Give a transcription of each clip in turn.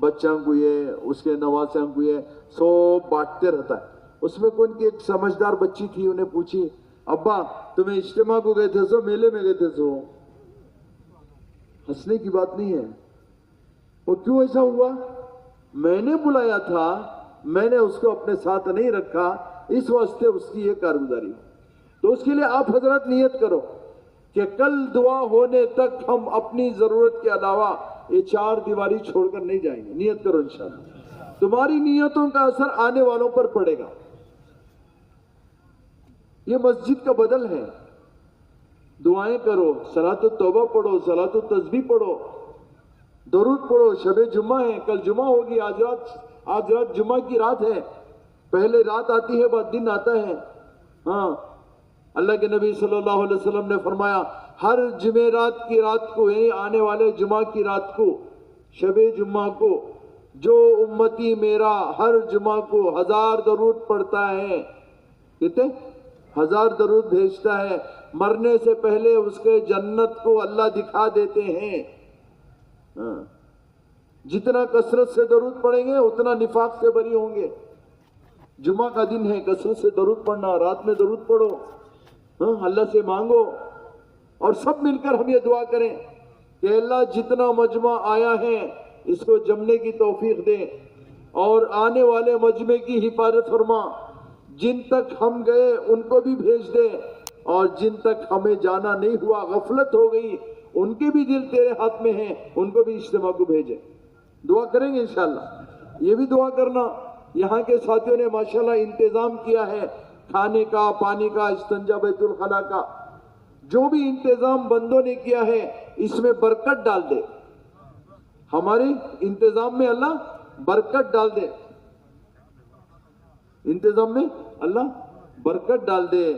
بچوں کو یہ اس کے نواسوں کو یہ سب بانٹتے رہتا ہے. اس میں کون کی ایک سمجھدار بچی تھی, انہیں پوچھی ابا تمہیں اجتماع کو گئے تھے سو میلے میں گئے تھے سو؟ ہنسنے کی بات نہیں ہے. وہ کیوں ایسا ہوا؟ میں نے بلایا تھا, میں نے اس کو اپنے ساتھ نہیں رکھا, اس واسطے اس کی یہ کارگزاری. تو اس کے لیے آپ حضرات نیت کرو کہ کل دعا ہونے تک ہم اپنی ضرورت کے علاوہ یہ چار دیواری چھوڑ کر نہیں جائیں گے. نیت کرو انشاءاللہ. تمہاری نیتوں کا اثر آنے والوں پر پڑے گا. یہ مسجد کا بدل ہے. دعائیں کرو, صلاۃ التوبہ پڑھو, صلاۃ التسبیح پڑھو, درود پڑھو. شب جمعہ ہے, کل جمعہ ہوگی, آج رات جمعہ کی رات ہے. پہلے رات آتی ہے بعد دن آتا ہے. ہاں, اللہ کے نبی صلی اللہ علیہ وسلم نے فرمایا ہر جمعرات کی رات کو, یعنی آنے والے جمعہ کی رات کو, شب جمعہ کو, جو امتی میرا ہر جمعہ کو 1000 درود پڑھتا ہے, کتنے 1000 درود بھیجتا ہے, مرنے سے پہلے اس کے جنت کو اللہ دکھا دیتے ہیں. جتنا کثرت سے درود پڑھیں گے اتنا نفاق سے بری ہوں گے. جمعہ کا دن ہے, کثرت سے درود پڑھنا, رات میں درود پڑھو, اللہ سے مانگو. اور سب مل کر ہم یہ دعا کریں کہ اللہ جتنا مجمع آیا ہے اس کو جمنے کی توفیق دے, اور آنے والے مجمع کی حفاظت فرما. جن تک ہم گئے ان کو بھی بھیج دے, اور جن تک ہمیں جانا نہیں ہوا, غفلت ہو گئی, ان کے بھی دل تیرے ہاتھ میں ہیں, ان کو بھی اجتماع کو بھیجے. دعا کریں گے انشاءاللہ. یہ بھی دعا کرنا, یہاں کے ساتھیوں نے ماشاءاللہ انتظام کیا ہے کھانے کا, پانی کا, استنجا بیت الخلا کا. جو بھی انتظام بندوں نے کیا ہے اس میں برکت ڈال دے. ہمارے انتظام میں اللہ برکت ڈال دے, انتظام میں اللہ برکت ڈال دے.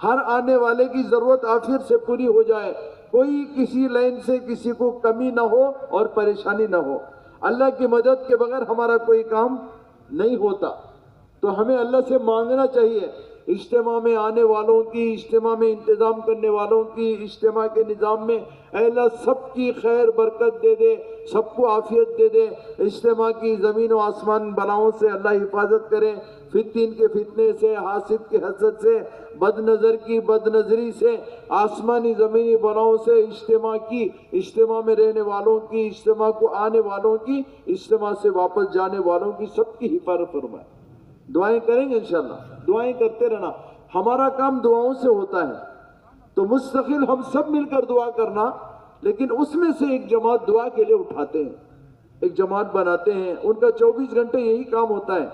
ہر آنے والے کی ضرورت عافیت سے پوری ہو جائے, کوئی کسی لائن سے کسی کو کمی نہ ہو اور پریشانی نہ ہو. اللہ کی مدد کے بغیر ہمارا کوئی کام نہیں ہوتا. تو ہمیں اللہ سے مانگنا چاہیے اجتماع میں آنے والوں کی, اجتماع میں انتظام کرنے والوں کی, اجتماع کے نظام میں اے اللہ سب کی خیر برکت دے دے, سب کو عافیت دے دے. اجتماع کی زمین و آسمان بلاؤں سے اللہ حفاظت کرے, فتین کے فتنے سے, حاسد کے حسد سے, بد نظر کی بد نظری سے, آسمانی زمینی بلاؤں سے, اجتماع میں رہنے والوں کی, اجتماع کو آنے والوں کی, اجتماع سے واپس جانے والوں کی, سب کی حفاظت فرمائے. دعائیں کریں گے انشاءاللہ. دعائیں کرتے رہنا, ہمارا کام دعاؤں سے ہوتا ہے. تو مستقل ہم سب مل کر دعا کرنا, لیکن اس میں سے ایک جماعت دعا کے لیے اٹھاتے ہیں, ایک جماعت بناتے ہیں. ان کا 24 گھنٹے یہی کام ہوتا ہے.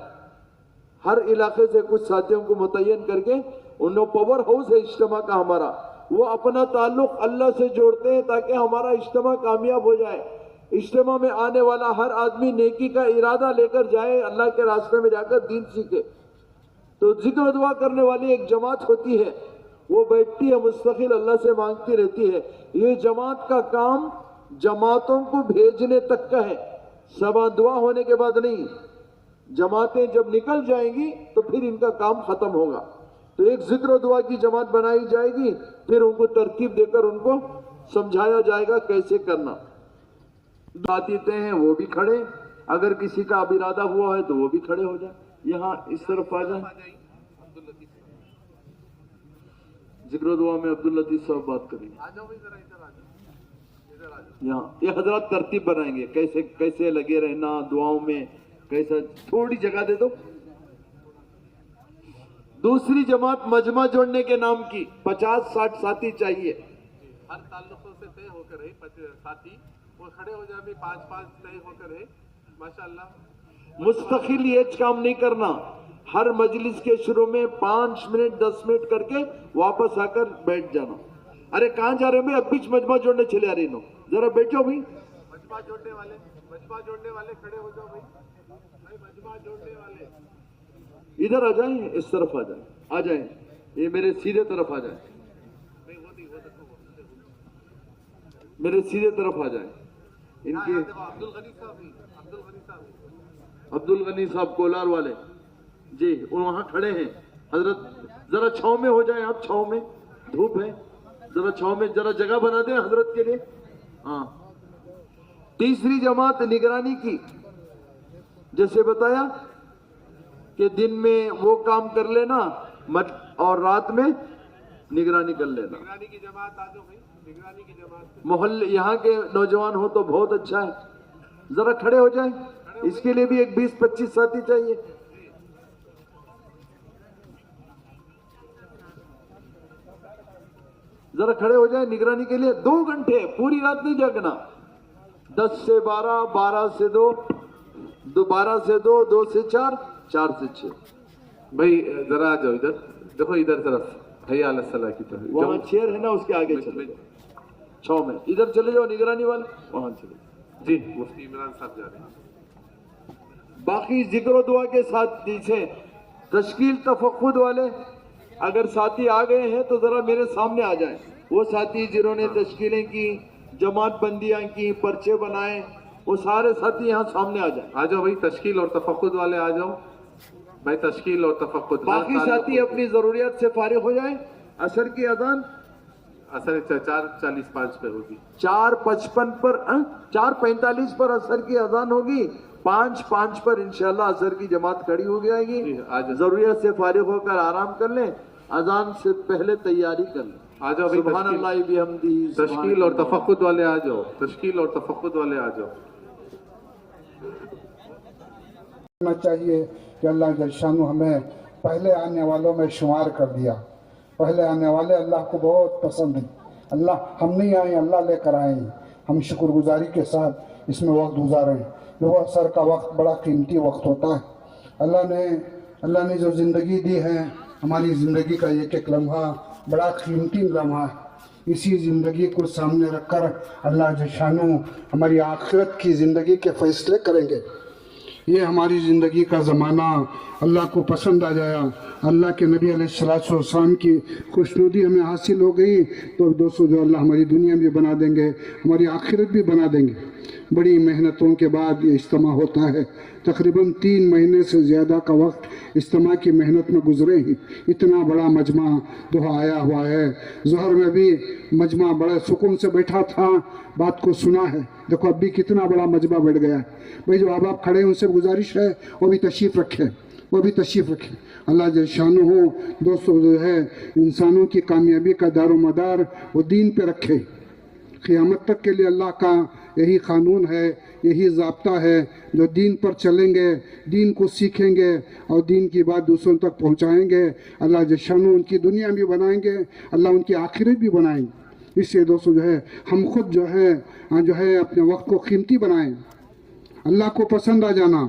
ہر علاقے سے کچھ ساتھیوں کو متعین کر کے, انہوں پاور ہاؤس ہے اجتماع کا ہمارا, وہ اپنا تعلق اللہ سے جوڑتے ہیں تاکہ ہمارا اجتماع کامیاب ہو جائے. اجتماع میں آنے والا ہر آدمی نیکی کا ارادہ لے کر جائے, اللہ کے راستے میں جا کر دین سیکھے. تو ذکر و دعا کرنے والی ایک جماعت ہوتی ہے, وہ بیٹھتی ہے مستقل اللہ سے مانگتی رہتی ہے. یہ جماعت کا کام جماعتوں کو بھیجنے تک کا ہے, سبا دعا ہونے کے بعد نہیں. جماعتیں جب نکل جائیں گی تو پھر ان کا کام ختم ہوگا. تو ایک ذکر و دعا کی جماعت بنائی جائے گی, پھر ان کو ترتیب دے کر ان کو سمجھایا جائے گا کیسے کرنا. باتیں ہیں وہ بھی کھڑے, اگر کسی کا اب ارادہ ہوا ہے تو وہ بھی کھڑے ہو جائیں. یہاں اس طرف آ جائیں. ذکر و دعا میں عبداللطیف صاحب بات کریں گے. یہاں یہ حضرات ترتیب بنائیں گے کیسے کیسے لگے رہنا دعاؤں میں, کیسا. تھوڑی جگہ دے دو. دوسری جماعت مجمع جوڑنے کے نام کی 50-60 ساتھی چاہیے. ہر تعلقوں سے طے ہو کر ہے ساتھی, وہ کھڑے ہو جائے, بھی 5-5 طے ہو کر ہے. ماشاءاللہ مستقل یہ کام نہیں کرنا. ہر مجلس کے شروع میں 5 منٹ 10 منٹ کر کے واپس آ کر بیٹھ جانا. ارے کہاں جا رہے ہیں بھائی, اب بیچ مجمع جوڑنے چلے آ رہے ہیں, ذرا بیٹھو بھائی. مجمع جوڑنے والے کھڑے ہو جاؤ بھائی. مجمع جوڑنے والے ادھر آ جائیں, اس طرف آ جائیں, یہ میرے سیدھے طرف آ جائیں, میرے سیدھے طرف آ جائیں. ان کے عبد الغنی صاحب کولار والے جی وہاں کھڑے ہیں. حضرت ذرا چھاؤں میں ہو جائیں, آپ چھاؤں میں, دھوپ ہے, ذرا چھاؤں میں ذرا جگہ بنا دیں حضرت کے لیے. ہاں. تیسری جماعت نگرانی کی, جیسے بتایا کہ دن میں وہ کام کر لینا اور رات میں نگرانی کر لینا. نگرانی کی جماعت آ جاؤ بھائی, نگرانی کی جماعت. محلے یہاں کے نوجوان ہو تو بہت اچھا ہے, ذرا کھڑے ہو جائیں. اس کے لیے بھی ایک 20-25 ساتھی چاہیے. ذرا کھڑے ہو جائیں نگرانی کے لیے. 2 گھنٹے پوری رات نہیں جاگنا. 10 سے 12, 12 سے 2, 12 سے 2, 2 سے 4, 4 سے 6. بھائی ذرا آ جاؤ ادھر, دیکھو ادھر طرف, حی علی الصلاح کی طرف. وہاں چیئر ہے نا, اس کے آگے چلے جاؤ. 6 میں ادھر چلے جاؤ نگرانی والے, وہاں چلے جاؤ. جی مفتی عمران صاحب جا رہے ہیں. باقی ذکر و دعا کے ساتھ نیچے تشکیل تفقد والے اگر ساتھی آ گئے ہیں تو ذرا میرے سامنے آ جائیں. وہ ساتھی جنہوں نے تشکیلیں کی, جماعت بندیاں کی, پرچے بنائے, وہ سارے ساتھی یہاں سامنے آ جائیں. آ جاؤ بھائی, تشکیل اور تفقد والے آ جاؤ بھائی, تشکیل اور تفقد. باقی ساتھی اپنی ضروریات سے فارغ ہو جائیں. عصر کی اذان اصل 4:45 پہ ہوگی. 4:55 پر 4:45 پر عصر کی اذان ہوگی. 5:05 پر انشاءاللہ عصر کی جماعت کھڑی ہو جائے گی. ضروریات سے فارغ ہو کر آرام کر لیں, اذان سے پہلے تیاری کر لیں. آ جاؤ بھائی, سبحان اللہ بحمدہ. تشکیل اور تفقد والے آ جاؤ, تشکیل اور تفقد والے آ جاؤ. چاہیے کہ اللہ جل شانہ ہمیں پہلے آنے والوں میں شمار کر دیا. پہلے آنے والے اللہ کو بہت پسند ہیں. اللہ ہم نہیں آئے, اللہ لے کر آئے ہیں. ہم شکر گزاری کے ساتھ اس میں وقت گزاریں. جو عصر کا وقت بڑا قیمتی وقت ہوتا ہے. اللہ نے جو زندگی دی ہے, ہماری زندگی کا ایک ایک لمحہ بڑا قیمتی لمحہ ہے. اسی زندگی کو سامنے رکھ کر اللہ جل شانہ ہماری آخرت کی زندگی کے فیصلے کریں گے. یہ ہماری زندگی کا زمانہ اللہ کو پسند آ جایا, اللہ کے نبی علیہ السلام کی خوشنودی ہمیں حاصل ہو گئی تو دوستو جو اللہ ہماری دنیا بھی بنا دیں گے, ہماری آخرت بھی بنا دیں گے. بڑی محنتوں کے بعد یہ اجتماع ہوتا ہے. تقریباً 3 مہینے سے زیادہ کا وقت اجتماع کی محنت میں گزرے ہی. اتنا بڑا مجمع دہا آیا ہوا ہے. ظہر میں بھی مجمع بڑے سکون سے بیٹھا تھا, بات کو سنا ہے. دیکھو اب بھی کتنا بڑا مجمع بیٹھ گیا ہے. بھائی جو آپ کھڑے ہیں ان سے گزارش ہے وہ بھی تشریف رکھیں, وہ بھی تشریف رکھیں. اللہ جل شانہ ہو دوستو جو ہے انسانوں کی کامیابی کا دار و مدار وہ دین پہ رکھے. قیامت تک کے لیے اللہ کا یہی قانون ہے, یہی ضابطہ ہے. جو دین پر چلیں گے, دین کو سیکھیں گے اور دین کی بات دوسروں تک پہنچائیں گے, اللہ جل شانہ ان کی دنیا بھی بنائیں گے, اللہ ان کی آخرت بھی بنائیں گے. اس سے دوستو جو ہے ہم خود جو ہے اپنے وقت کو قیمتی بنائیں. اللہ کو پسند آ جانا,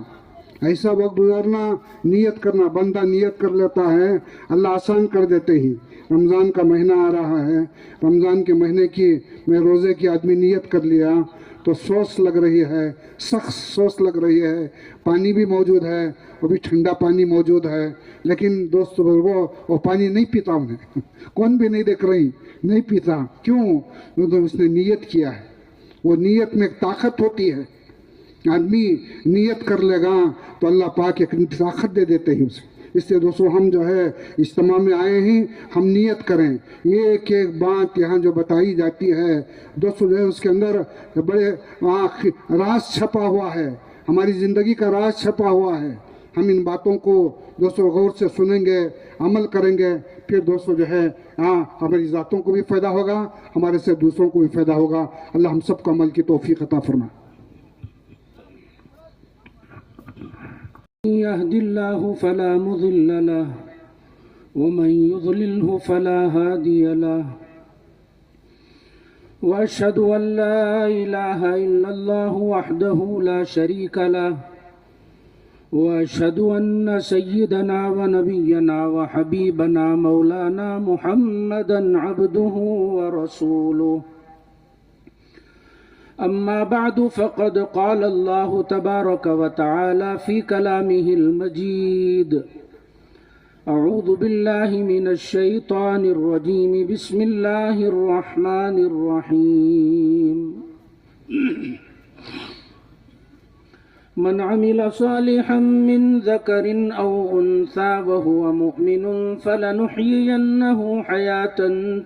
ایسا وقت گزارنا, نیت کرنا. بندہ نیت کر لیتا ہے, اللہ آسان کر دیتے ہیں. رمضان کا مہینہ آ رہا ہے, رمضان کے مہینے کی میں روزے کی آدمی نیت کر لیا تو سوس لگ رہی ہے, سخت سوس لگ رہی ہے. پانی بھی موجود ہے, وہ بھی ٹھنڈا پانی موجود ہے, لیکن دوستو وہ پانی نہیں پیتا انہیں. کون بھی نہیں دیکھ رہی, نہیں پیتا. کیوں؟ اس نے نیت کیا ہے. وہ نیت میں ایک طاقت ہوتی ہے. آدمی نیت کر لے گا تو اللہ پاک ایک طاقت دے دیتے ہیں اسے. اس سے دوستو ہم جو ہے اجتماع میں آئے ہیں, ہم نیت کریں. یہ ایک ایک بات یہاں جو بتائی جاتی ہے دوستو جو ہے اس کے اندر بڑے راز چھپا ہوا ہے, ہماری زندگی کا راز چھپا ہوا ہے. ہم ان باتوں کو دوستو غور سے سنیں گے, عمل کریں گے, پھر دوستو جو ہے ہماری ذاتوں کو بھی فائدہ ہوگا, ہمارے سے دوسروں کو بھی فائدہ ہوگا. اللہ ہم سب کو عمل کی توفیق عطا فرمائے. يهد الله فلا مضل له ومن يضلله فلا هادي له وأشهد أن لا إله إلا الله وحده لا شريك له وأشهد أن سيدنا ونبينا وحبيبنا مولانا محمدا عبده ورسوله. أما بعد فقد قال الله تبارك وتعالى في كلامه المجيد أعوذ بالله من الشيطان الرجيم بسم الله الرحمن الرحيم من عمل صالحا من ذكر أو أنثى وهو مؤمن فلنحيينه حياة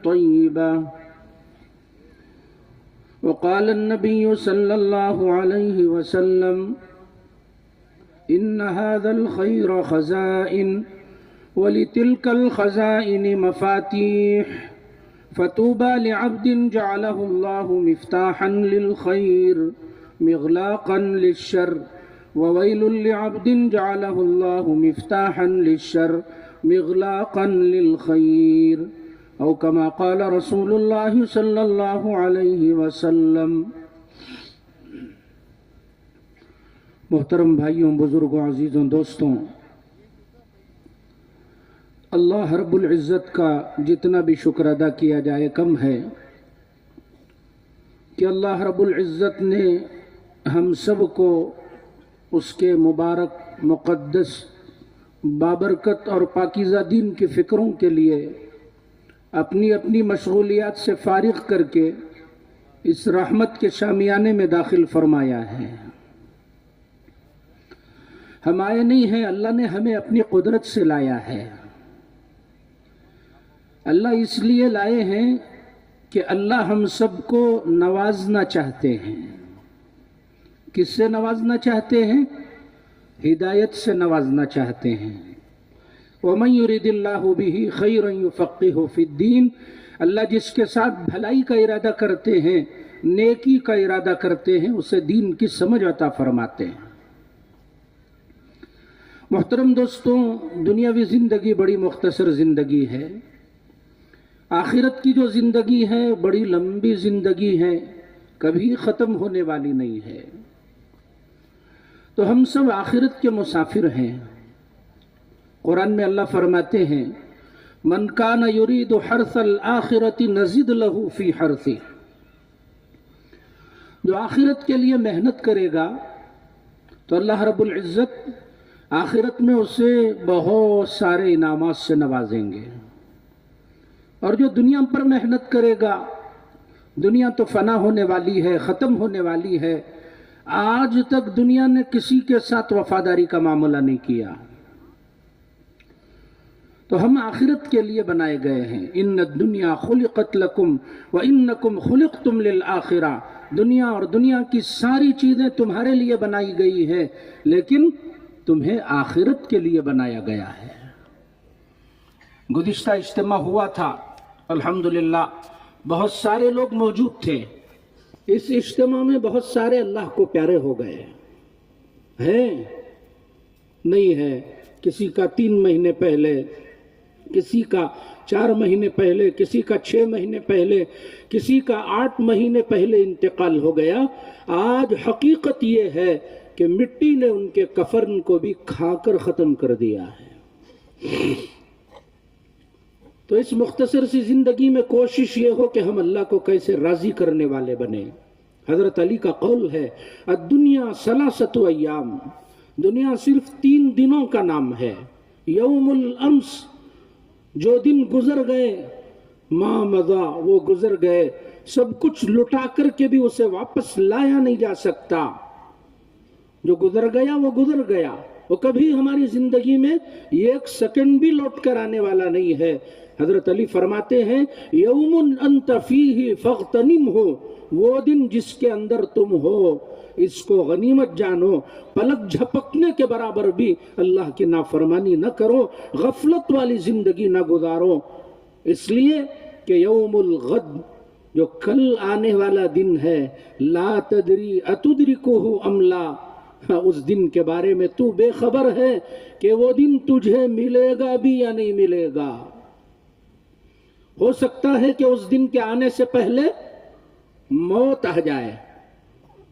طيبة. وقال النبي صلى الله عليه وسلم إن هذا الخير خزائن ولتلك الخزائن مفاتيح فتوبى لعبد جعله الله مفتاحا للخير مغلاقا للشر وويل لعبد جعله الله مفتاحا للشر مغلاقا للخير أو كما قال رسول الله صلى الله عليه وسلم۔ محترم بھائیوں، بزرگوں، عزیزوں، دوستوں، اللہ رب العزت کا جتنا بھی شکر ادا کیا جائے کم ہے کہ اللہ رب العزت نے ہم سب کو اس کے مبارک، مقدس، بابرکت اور پاکیزہ دین کی فکروں کے لیے اپنی اپنی مشغولیات سے فارغ کر کے اس رحمت کے شامیانے میں داخل فرمایا ہے۔ ہم آئے نہیں ہیں، اللہ نے ہمیں اپنی قدرت سے لایا ہے۔ اللہ اس لیے لائے ہیں کہ اللہ ہم سب کو نوازنا چاہتے ہیں۔ کس سے نوازنا چاہتے ہیں؟ ہدایت سے نوازنا چاہتے ہیں۔ وَمَن يُرِدِ اللَّهُ بِهِ خَيْرًا يُفَقِّهُ فِي الدِّينِ، اللہ جس کے ساتھ بھلائی کا ارادہ کرتے ہیں، نیکی کا ارادہ کرتے ہیں، اسے دین کی سمجھ عطا فرماتے ہیں۔ محترم دوستوں، دنیاوی زندگی بڑی مختصر زندگی ہے۔ آخرت کی جو زندگی ہے بڑی لمبی زندگی ہے، کبھی ختم ہونے والی نہیں ہے۔ تو ہم سب آخرت کے مسافر ہیں۔ قرآن میں اللہ فرماتے ہیں من کان یرید حرث الآخرۃ نزد لہ فی حرثہ، جو آخرت کے لیے محنت کرے گا تو اللہ رب العزت آخرت میں اسے بہت سارے انعامات سے نوازیں گے۔ اور جو دنیا پر محنت کرے گا، دنیا تو فنا ہونے والی ہے، ختم ہونے والی ہے۔ آج تک دنیا نے کسی کے ساتھ وفاداری کا معاملہ نہیں کیا، تو ہم آخرت کے لیے بنائے گئے ہیں۔ ان الدنیا خلقت لکم وانکم خلقتم للآخرہ، دنیا اور دنیا کی ساری چیزیں تمہارے لیے بنائی گئی ہے، لیکن تمہیں آخرت کے لیے بنایا گیا ہے۔ گزشتہ اجتماع ہوا تھا، الحمدللہ بہت سارے لوگ موجود تھے۔ اس اجتماع میں بہت سارے اللہ کو پیارے ہو گئے ہیں، نہیں ہے؟ کسی کا 3 مہینے پہلے، کسی کا 4 مہینے پہلے، کسی کا 6 مہینے پہلے، کسی کا 8 مہینے پہلے انتقال ہو گیا۔ آج حقیقت یہ ہے کہ مٹی نے ان کے کفن کو بھی کھا کر ختم کر دیا ہے۔ تو اس مختصر سی زندگی میں کوشش یہ ہو کہ ہم اللہ کو کیسے راضی کرنے والے بنیں۔ حضرت علی کا قول ہے الدنیا ثلاثۃ ایام، دنیا صرف 3 دنوں کا نام ہے۔ یوم الامس، جو دن گزر گئے، ما مضی، وہ گزر گئے، سب کچھ لٹا کر کے بھی اسے واپس لایا نہیں جا سکتا۔ جو گزر گیا وہ گزر گیا، وہ کبھی ہماری زندگی میں 1 سیکنڈ بھی لوٹ کر آنے والا نہیں ہے۔ حضرت علی فرماتے ہیں یوم انت فیہ فاغتنمہ، وہ دن جس کے اندر تم ہو اس کو غنیمت جانو، پلک جھپکنے کے برابر بھی اللہ کی نافرمانی نہ کرو، غفلت والی زندگی نہ گزارو، اس لیے کہ یوم الغد، جو کل آنے والا دن ہے، لا تدری اتدرکہ ام لا، اس دن کے بارے میں تو بے خبر ہے کہ وہ دن تجھے ملے گا بھی یا نہیں ملے گا۔ ہو سکتا ہے کہ اس دن کے آنے سے پہلے موت آ جائے۔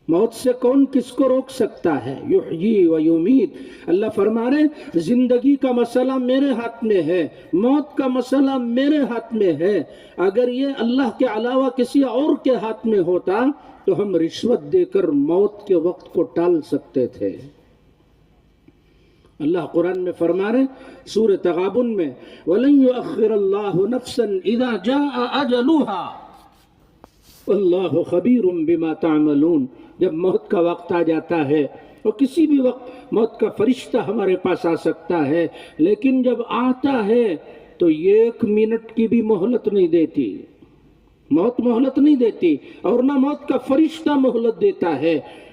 موت سے کون کس کو روک سکتا ہے؟ یحیی و یمیت، اللہ فرما رہے زندگی کا مسئلہ میرے ہاتھ میں ہے، موت کا مسئلہ میرے ہاتھ میں ہے۔ اگر یہ اللہ کے علاوہ کسی اور کے ہاتھ میں ہوتا تو ہم رشوت دے کر موت کے وقت کو ٹال سکتے تھے۔ اللہ قرآن میں فرما رہے سورہ تغابن میں وَلَن يُؤَخِّرَ اللَّهُ نَفْسًا إِذَا جَاءَ أَجَلُهَا وَاللَّهُ خَبِيرٌ بِمَا تَعْمَلُونَ، جب موت کا وقت آ جاتا ہے، اور کسی بھی وقت موت کا فرشتہ ہمارے پاس آ سکتا ہے، لیکن جب آتا ہے تو 1 منٹ کی بھی مہلت نہیں دیتی، موت مہلت نہیں دیتی، اور نہ موت کا فرشتہ مہلت دیتا ہے۔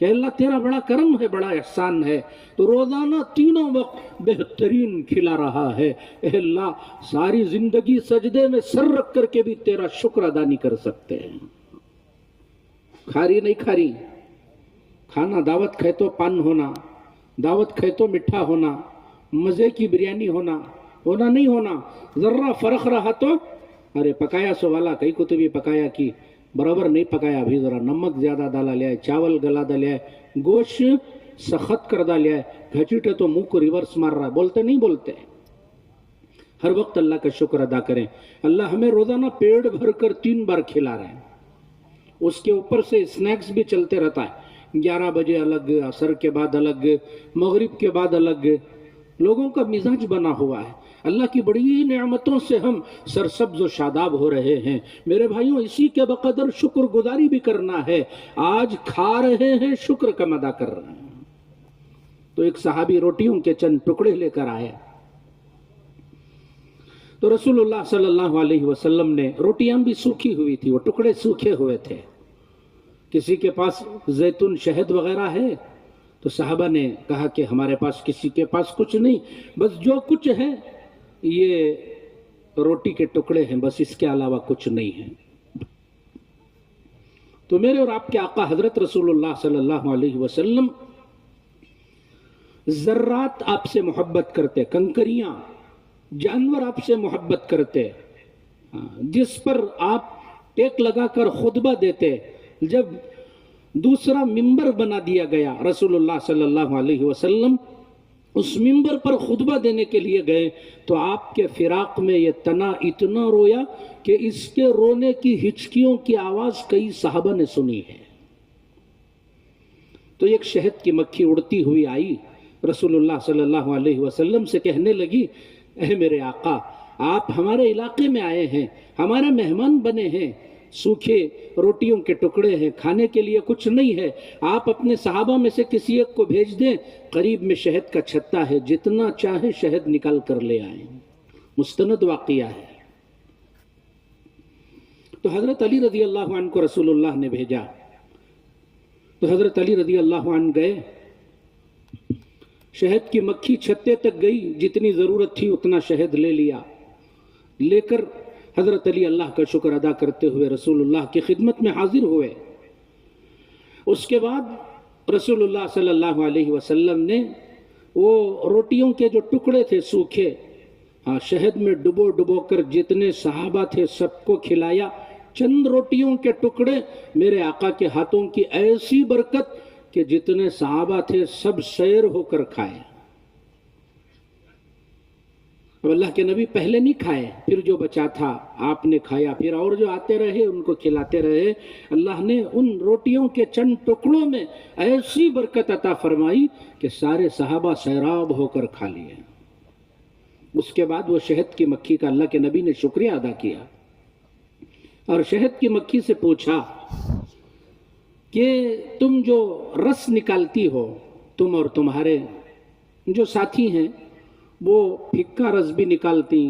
کہ اللہ تیرا بڑا کرم ہے، بڑا احسان ہے، تو روزانہ تینوں وقت بہترین کھلا رہا ہے۔ اے اللہ ساری زندگی سجدے میں سر رکھ کر کے بھی تیرا شکر ادا نہیں کر سکتے ہیں۔ کھاری نہیں کھاری، کھانا دعوت کھائے تو پان ہونا، دعوت کھائے تو مٹھا ہونا، مزے کی بریانی ہونا نہیں ہونا، ذرہ فرق رہا تو ارے پکایا سو والا کئی کو تو بھی پکایا کی برابر نہیں پکایا، ابھی ذرا نمک زیادہ ڈالا لیا ہے، چاول گلا ڈالیا ہے، گوشت سخت کر ڈالیا ہے، گھچیٹے تو منہ کو ریورس مار رہا ہے، بولتے نہیں بولتے؟ ہر وقت اللہ کا شکر ادا کریں۔ اللہ ہمیں روزانہ پیٹ بھر کر 3 بار کھلا رہے ہیں، اس کے اوپر سے اسنیکس بھی چلتے رہتا ہے، 11 بجے الگ، عصر کے بعد الگ، مغرب کے بعد الگ، لوگوں کا مزاج بنا ہوا ہے۔ اللہ کی بڑی نعمتوں سے ہم سرسبز و شاداب ہو رہے ہیں۔ میرے بھائیوں اسی کے بقدر شکر گزاری بھی کرنا ہے۔ آج کھا رہے ہیں، شکر کا ادا کر رہے ہیں۔ تو ایک صحابی روٹیوں کے چند ٹکڑے لے کر آئے، تو رسول اللہ صلی اللہ علیہ وسلم نے، روٹیاں بھی سوکھی ہوئی تھی، وہ ٹکڑے سوکھے ہوئے تھے، کسی کے پاس زیتون شہد وغیرہ ہے؟ تو صحابہ نے کہا کہ ہمارے پاس کسی کے پاس کچھ نہیں، بس جو کچھ ہے یہ روٹی کے ٹکڑے ہیں، بس اس کے علاوہ کچھ نہیں ہے۔ تو میرے اور آپ کے آقا حضرت رسول اللہ صلی اللہ علیہ وسلم ذرات آپ سے محبت کرتے، کنکریاں، جانور آپ سے محبت کرتے، جس پر آپ ٹیک لگا کر خطبہ دیتے۔ جب دوسرا ممبر بنا دیا گیا، رسول اللہ صلی اللہ علیہ وسلم اس ممبر پر خطبہ دینے کے لیے گئے، تو آپ کے فراق میں یہ تنا اتنا رویا کہ اس کے رونے کی ہچکیوں کی آواز کئی صحابہ نے سنی ہے۔ تو ایک شہد کی مکھی اڑتی ہوئی آئی، رسول اللہ صلی اللہ علیہ وسلم سے کہنے لگی، اے میرے آقا، آپ ہمارے علاقے میں آئے ہیں، ہمارے مہمان بنے ہیں، سوکھے روٹیوں کے ٹکڑے ہیں، کھانے کے لیے کچھ نہیں ہے، آپ اپنے صحابہ میں سے کسی ایک کو بھیج دیں، قریب میں شہد کا چھتا ہے، جتنا چاہے شہد نکال کر لے آئیں۔ مستند واقعہ ہے۔ تو حضرت علی رضی اللہ عنہ کو رسول اللہ نے بھیجا، تو حضرت علی رضی اللہ عنہ گئے، شہد کی مکھی چھتے تک گئی، جتنی ضرورت تھی اتنا شہد لے لیا، لے کر حضرت علی اللہ کا شکر ادا کرتے ہوئے رسول اللہ کی خدمت میں حاضر ہوئے۔ اس کے بعد رسول اللہ صلی اللہ علیہ وسلم نے وہ روٹیوں کے جو ٹکڑے تھے سوکھے، شہد میں ڈبو ڈبو کر جتنے صحابہ تھے سب کو کھلایا۔ چند روٹیوں کے ٹکڑے میرے آقا کے ہاتھوں کی ایسی برکت کہ جتنے صحابہ تھے سب سیر ہو کر کھائے۔ اب اللہ کے نبی پہلے نہیں کھائے، پھر جو بچا تھا آپ نے کھایا، پھر اور جو آتے رہے ان کو کھلاتے رہے۔ اللہ نے ان روٹیوں کے چند ٹکڑوں میں ایسی برکت عطا فرمائی کہ سارے صحابہ سیراب ہو کر کھا لیے۔ اس کے بعد وہ شہد کی مکھی کا اللہ کے نبی نے شکریہ ادا کیا اور شہد کی مکھی سے پوچھا کہ تم جو رس نکالتی ہو، تم اور تمہارے جو ساتھی ہیں، وہ پھیکا رس بھی نکالتی،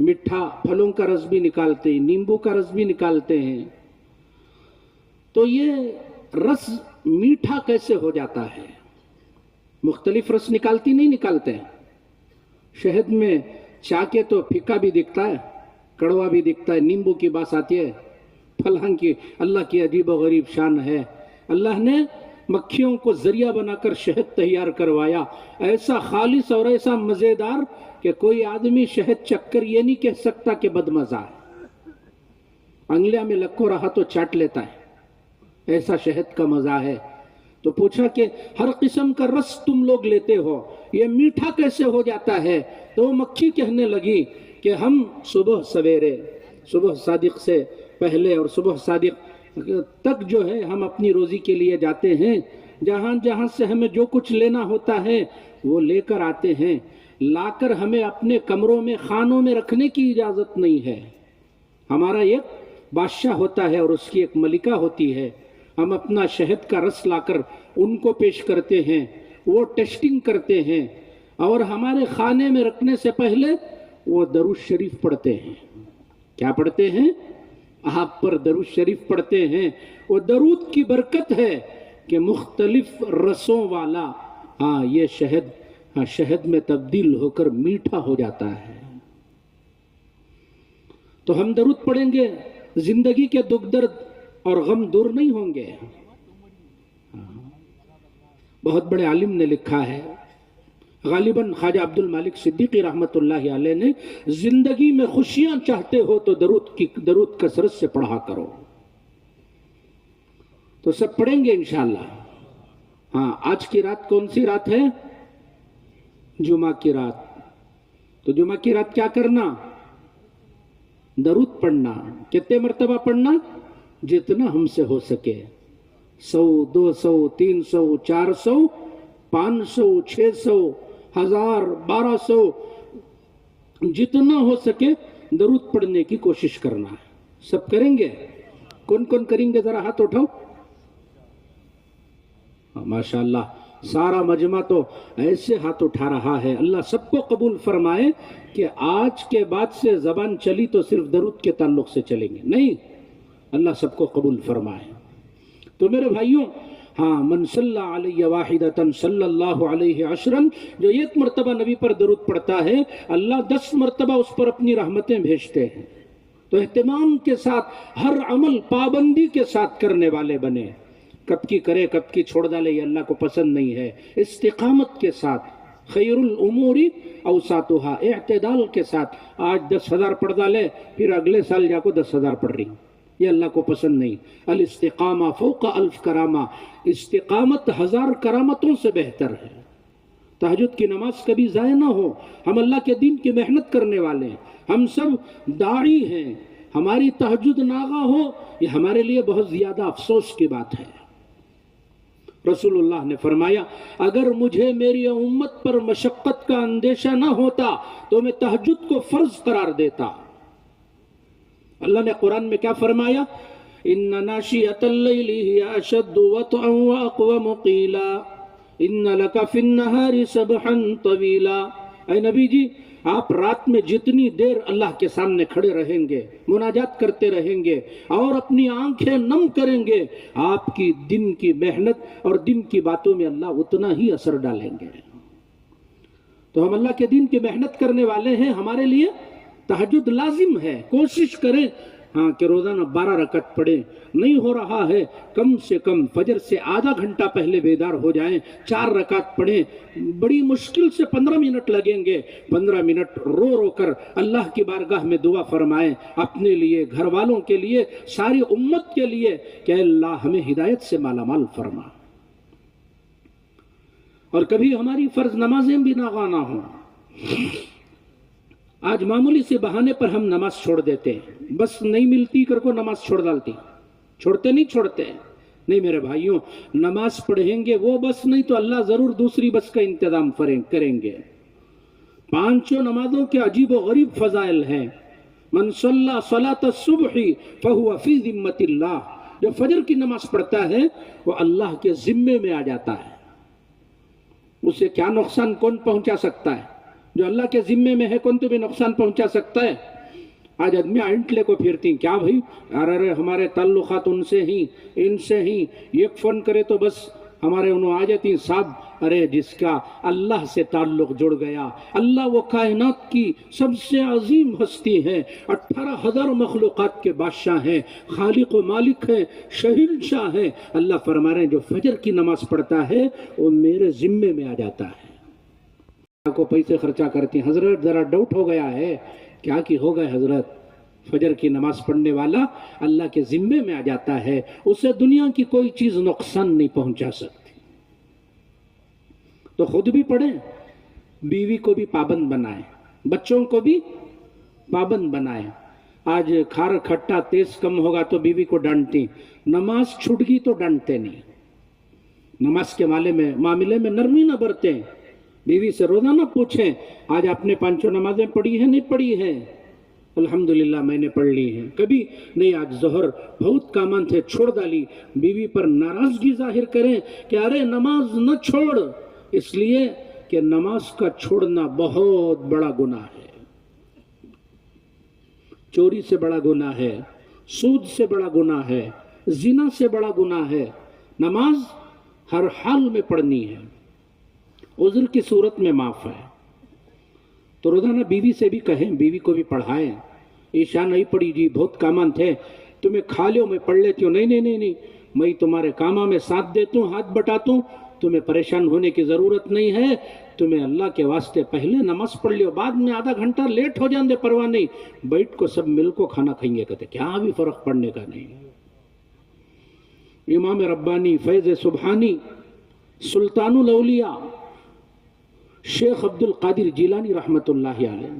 میٹھا پھلوں کا رس بھی نکالتے، نیمبو کا رس بھی نکالتے ہیں، تو یہ رس میٹھا کیسے ہو جاتا ہے؟ مختلف رس نکالتی نہیں نکالتے ہیں؟ شہد میں چا کے تو پھیکا بھی دکھتا ہے، کڑوا بھی دکھتا ہے، نیمبو کی بات آتی ہے، پھلاں کی، اللہ کی عجیب و غریب شان ہے۔ اللہ نے مکھیوں کو ذریعہ بنا کر شہد تیار کروایا، ایسا خالص اور ایسا مزیدار کہ کوئی آدمی شہد چکھ کر یہ نہیں کہہ سکتا کہ بدمزہ ہے، انگلیاں میں لکو رہا تو چاٹ لیتا ہے، ایسا شہد کا مزہ ہے۔ تو پوچھا کہ ہر قسم کا رس تم لوگ لیتے ہو، یہ میٹھا کیسے ہو جاتا ہے؟ تو وہ مکھی کہنے لگی کہ ہم صبح سویرے، صبح صادق سے پہلے اور صبح صادق تک جو ہے ہم اپنی روزی کے لیے جاتے ہیں، جہاں جہاں سے ہمیں جو کچھ لینا ہوتا ہے وہ لے کر آتے ہیں، لا کر ہمیں اپنے کمروں میں خانوں میں رکھنے کی اجازت نہیں ہے۔ ہمارا ایک بادشاہ ہوتا ہے اور اس کی ایک ملکہ ہوتی ہے، ہم اپنا شہد کا رس لا کر ان کو پیش کرتے ہیں، وہ ٹیسٹنگ کرتے ہیں، اور ہمارے خانے میں رکھنے سے پہلے وہ درود شریف پڑھتے ہیں۔ کیا پڑھتے ہیں؟ آپ پر درود شریف پڑھتے ہیں۔ وہ درود کی برکت ہے کہ مختلف رسوں والا یہ شہد میں تبدیل ہو کر میٹھا ہو جاتا ہے. تو ہم درود پڑھیں گے، زندگی کے دکھ درد اور غم دور نہیں ہوں گے. بہت بڑے عالم نے لکھا ہے، غالباً خواجہ عبد المالک صدیقی رحمت اللہ علیہ نے، زندگی میں خوشیاں چاہتے ہو تو درود کثرت سے پڑھا کرو. تو سب پڑھیں گے انشاءاللہ. آج کی رات کون سی رات ہے؟ جمعہ کی رات. تو جمعہ کی رات کیا کرنا؟ درود پڑھنا. کتنے مرتبہ پڑھنا؟ جتنا ہم سے ہو سکے. 100 200 300 400 500 600 1000 1200 جتنا ہو سکے درود پڑھنے کی کوشش کرنا ہے. سب کریں گے؟ کون کون کریں گے ذرا ہاتھ اٹھاؤ. ماشاءاللہ سارا مجمع تو ایسے ہاتھ اٹھا رہا ہے. اللہ سب کو قبول فرمائے کہ آج کے بعد سے زبان چلی تو صرف درود کے تعلق سے چلیں گے نہیں. اللہ سب کو قبول فرمائے. تو میرے بھائیوں، من صلی علیہ واحدۃ صلی اللہ علیہ عشرا، جو ایک مرتبہ نبی پر درود پڑھتا ہے اللہ 10 مرتبہ اس پر اپنی رحمتیں بھیجتے ہیں. تو اہتمام کے ساتھ ہر عمل پابندی کے ساتھ کرنے والے بنے. کب کی کرے کب کی چھوڑ ڈالے یہ اللہ کو پسند نہیں ہے. استقامت کے ساتھ، خیر الامور اوساطها، اعتدال کے ساتھ. آج 10,000 پڑھ ڈالے پھر اگلے سال جا کو 10,000 پڑھ رہی، یہ اللہ کو پسند نہیں. الاستقامہ فوق 1000 کرامہ، استقامت 1000 کرامتوں سے بہتر ہے. تہجد کی نماز کبھی ضائع نہ ہو. ہم اللہ کے دین کی محنت کرنے والے ہیں، ہم سب داعی ہیں. ہماری تہجد ناغا ہو یہ ہمارے لیے بہت زیادہ افسوس کی بات ہے. رسول اللہ نے فرمایا اگر مجھے میری امت پر مشقت کا اندیشہ نہ ہوتا تو میں تہجد کو فرض قرار دیتا. اللہ نے قرآن میں کیا فرمایا؟ ان ناشئۃ اللیل ہی اشد وطئا واقوم قیلا ان لک فی النہار سبحا طویلا. اے نبی جی، آپ رات میں جتنی دیر اللہ کے سامنے کھڑے رہیں گے، مناجات کرتے رہیں گے اور اپنی آنکھیں نم کریں گے، آپ کی دن کی محنت اور دن کی باتوں میں اللہ اتنا ہی اثر ڈالیں گے. تو ہم اللہ کے دین کی محنت کرنے والے ہیں، ہمارے لیے تہجد لازم ہے. کوشش کریں کہ روزانہ 12 رکعت پڑھیں. نہیں ہو رہا ہے کم سے کم فجر سے آدھا گھنٹہ پہلے بیدار ہو جائیں، 4 رکعت پڑھیں. بڑی مشکل سے 15 منٹ لگیں گے. 15 منٹ رو رو کر اللہ کی بارگاہ میں دعا فرمائیں، اپنے لیے، گھر والوں کے لیے، ساری امت کے لیے کہ اللہ ہمیں ہدایت سے مالا مال فرما. اور کبھی ہماری فرض نمازیں بھی ناغا نہ ہوں. آج معمولی سے بہانے پر ہم نماز چھوڑ دیتے ہیں، بس نہیں ملتی کر کو نماز چھوڑ ڈالتی. چھوڑتے نہیں میرے بھائیوں. نماز پڑھیں گے وہ بس نہیں تو اللہ ضرور دوسری بس کا انتظام کریں گے. 5 نمازوں کے عجیب و غریب فضائل ہیں. من صلی صلاۃ الصبح فهو فی ذمۃ اللہ، جو فجر کی نماز پڑھتا ہے وہ اللہ کے ذمے میں آ جاتا ہے. اسے کیا نقصان کون پہنچا سکتا ہے؟ جو اللہ کے ذمے میں ہے کون تو بھی نقصان پہنچا سکتا ہے؟ آج آدمی اینٹلے کو پھرتی ہیں، کیا بھائی ارے ہمارے تعلقات ان سے ہی ان سے ہی، ایک فون کرے تو بس ہمارے انہوں آ جاتی ہیں. صاحب ارے جس کا اللہ سے تعلق جڑ گیا، اللہ وہ کائنات کی سب سے عظیم ہستی ہے، 18,000 مخلوقات کے بادشاہ ہیں، خالق و مالک ہیں، شہنشاہ ہیں. اللہ فرما رہے ہیں جو فجر کی نماز پڑھتا ہے وہ میرے ذمے میں آ جاتا ہے. کو پیسے خرچہ کرتی ہیں. حضرت ذرا ڈاؤٹ ہو گیا ہے. کیا کی ہو گئے حضرت؟ فجر کی نماز پڑھنے والا اللہ کے ذمے میں آ جاتا ہے، اسے دنیا کی کوئی چیز نقصان نہیں پہنچا سکتی. تو خود بھی پڑھیں، بیوی کو بھی پابند بنائیں، بچوں کو بھی پابند بنائیں. آج کھار کھٹا تیز کم ہوگا تو بیوی کو ڈانٹتی، نماز چھوٹ گئی تو ڈانٹتے نہیں. نماز کے معاملے میں نرمی نہ برتیں. بیوی سے روزانہ پوچھیں آج آپ نے 5 نمازیں پڑھی ہیں نہیں پڑھی ہیں؟ الحمدللہ میں نے پڑھ لی ہیں. کبھی نہیں آج ظہر بہت کامان تھے چھوڑ ڈالی. بیوی پر ناراضگی ظاہر کریں کہ ارے نماز نہ چھوڑ، اس لیے کہ نماز کا چھوڑنا بہت بڑا گناہ ہے. چوری سے بڑا گناہ ہے، سود سے بڑا گناہ ہے، زنا سے بڑا گناہ ہے. نماز ہر حال میں پڑھنی ہے، عذر کی صورت میں معاف ہے۔ تو روزانہ بیوی سے بھی کہیں، بیوی کو بھی پڑھائیں۔ عشاء نہیں پڑھی جی، بہت کامان تھے، تمہیں کھا لو میں پڑھ لیتی ہوں۔ نہیں نہیں نہیں نہیں، میں تمہارے کاموں میں ساتھ دیتا ہوں، ہاتھ بٹاتا ہوں، تمہیں پریشان ہونے کی ضرورت نہیں ہے۔ تمہیں اللہ کے واسطے پہلے نماز پڑھ لیو، بعد میں آدھا گھنٹہ لیٹ ہو جاندے پرواہ نہیں، بیٹھ کو سب مل کو کھانا کھائیں گے، کہتے کیا بھی فرق پڑنے کا نہیں۔ امام ربانی فیض سبحانی سلطان الاولیاء شیخ عبد القادر جیلانی رحمت اللہ علیہ،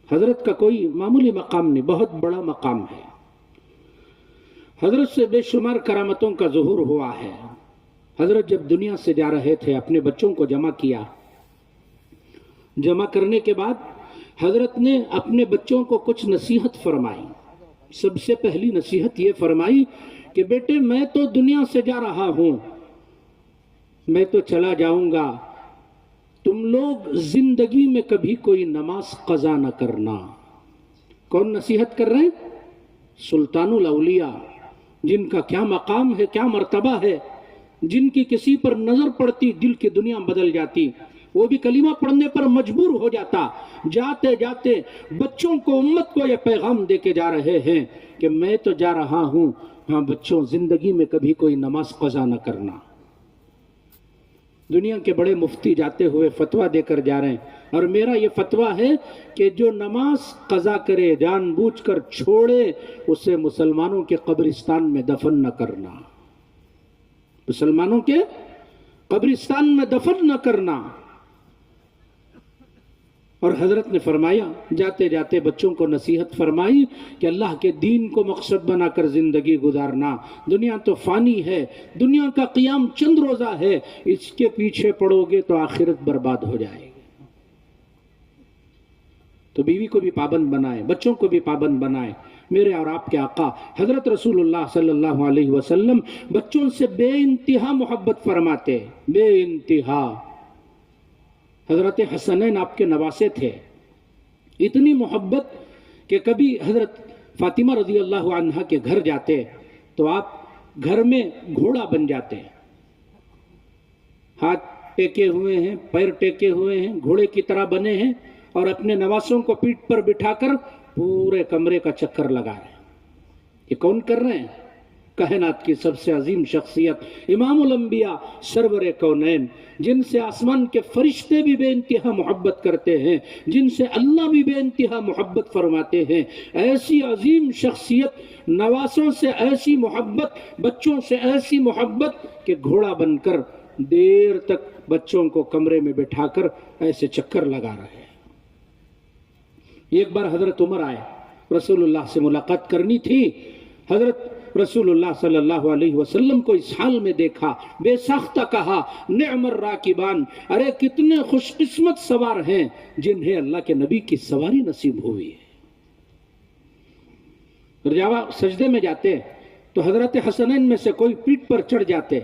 حضرت کا کوئی معمولی مقام نہیں، بہت بڑا مقام ہے۔ حضرت سے بے شمار کرامتوں کا ظہور ہوا ہے۔ حضرت جب دنیا سے جا رہے تھے اپنے بچوں کو جمع کیا، جمع کرنے کے بعد حضرت نے اپنے بچوں کو کچھ نصیحت فرمائی۔ سب سے پہلی نصیحت یہ فرمائی کہ بیٹے میں تو دنیا سے جا رہا ہوں، میں تو چلا جاؤں گا، تم لوگ زندگی میں کبھی کوئی نماز قضا نہ کرنا۔ کون نصیحت کر رہے ہیں؟ سلطان الاولیاء، جن کا کیا مقام ہے، کیا مرتبہ ہے، جن کی کسی پر نظر پڑتی دل کی دنیا بدل جاتی، وہ بھی کلمہ پڑھنے پر مجبور ہو جاتا۔ جاتے جاتے بچوں کو، امت کو یہ پیغام دے کے جا رہے ہیں کہ میں تو جا رہا ہوں، ہاں بچوں زندگی میں کبھی کوئی نماز قضا نہ کرنا۔ دنیا کے بڑے مفتی جاتے ہوئے فتویٰ دے کر جا رہے ہیں، اور میرا یہ فتویٰ ہے کہ جو نماز قضا کرے، جان بوجھ کر چھوڑے، اسے مسلمانوں کے قبرستان میں دفن نہ کرنا، مسلمانوں کے قبرستان میں دفن نہ کرنا۔ اور حضرت نے فرمایا، جاتے جاتے بچوں کو نصیحت فرمائی کہ اللہ کے دین کو مقصد بنا کر زندگی گزارنا۔ دنیا تو فانی ہے، دنیا کا قیام چند روزہ ہے، اس کے پیچھے پڑو گے تو آخرت برباد ہو جائے گی۔ تو بیوی کو بھی پابند بنائیں، بچوں کو بھی پابند بنائیں۔ میرے اور آپ کے آقا حضرت رسول اللہ صلی اللہ علیہ وسلم بچوں سے بے انتہا محبت فرماتے، بے انتہا۔ حضرت حسنین آپ کے نواسے تھے، اتنی محبت کہ کبھی حضرت فاطمہ رضی اللہ عنہا کے گھر جاتے تو آپ گھر میں گھوڑا بن جاتے، ہاتھ ٹیکے ہوئے ہیں، پیر ٹیکے ہوئے ہیں، گھوڑے کی طرح بنے ہیں، اور اپنے نواسوں کو پیٹھ پر بٹھا کر پورے کمرے کا چکر لگا رہے ہیں۔ یہ کون کر رہے ہیں؟ کائنات کی سب سے عظیم شخصیت، امام الانبیاء، سرور کونین، جن سے آسمان کے فرشتے بھی بے انتہا محبت کرتے ہیں، جن سے اللہ بھی بے انتہا محبت فرماتے ہیں۔ ایسی عظیم شخصیت، نواسوں سے ایسی محبت، بچوں سے ایسی محبت کہ گھوڑا بن کر دیر تک بچوں کو کمرے میں بٹھا کر ایسے چکر لگا رہے ہیں۔ ایک بار حضرت عمر آئے، رسول اللہ سے ملاقات کرنی تھی۔ حضرت رسول اللہ صلی اللہ علیہ وسلم کو اس حال میں دیکھا، بے ساختہ کہا، نعم الراکبان، ارے کتنے خوش قسمت سوار ہیں جنہیں اللہ کے نبی کی سواری نصیب ہوئی ہے۔ جب سجدے میں جاتے تو حضرت حسنین میں سے کوئی پیٹھ پر چڑھ جاتے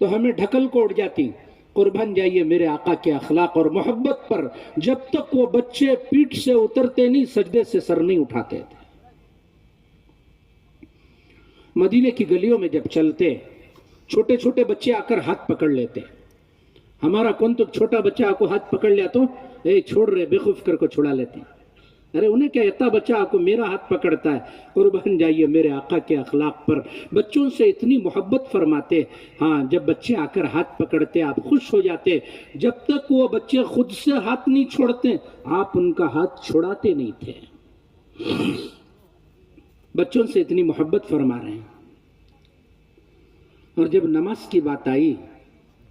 تو ہمیں ڈھکل کو اڑ جاتی۔ قربان جائیے میرے آقا کے اخلاق اور محبت پر، جب تک وہ بچے پیٹھ سے اترتے نہیں، سجدے سے سر نہیں اٹھاتے تھے۔ مدینے کی گلیوں میں جب چلتے، چھوٹے چھوٹے بچے آ کر ہاتھ پکڑ لیتے۔ ہمارا کون تو چھوٹا بچہ آ کو ہاتھ پکڑ لیا تو چھوڑ رہے، بے خوف کر کو چھڑا لیتے۔ ارے انہیں کیا، اتنا بچہ آ کو میرا ہاتھ پکڑتا ہے۔ قربان جائیے میرے آقا کے اخلاق پر، بچوں سے اتنی محبت فرماتے۔ ہاں جب بچے آ کر ہاتھ پکڑتے آپ خوش ہو جاتے، جب تک وہ بچے خود سے ہاتھ نہیں چھوڑتے آپ ان کا ہاتھ چھڑاتے نہیں تھے۔ بچوں سے اتنی محبت فرما رہے ہیں۔ اور جب نماز کی بات آئی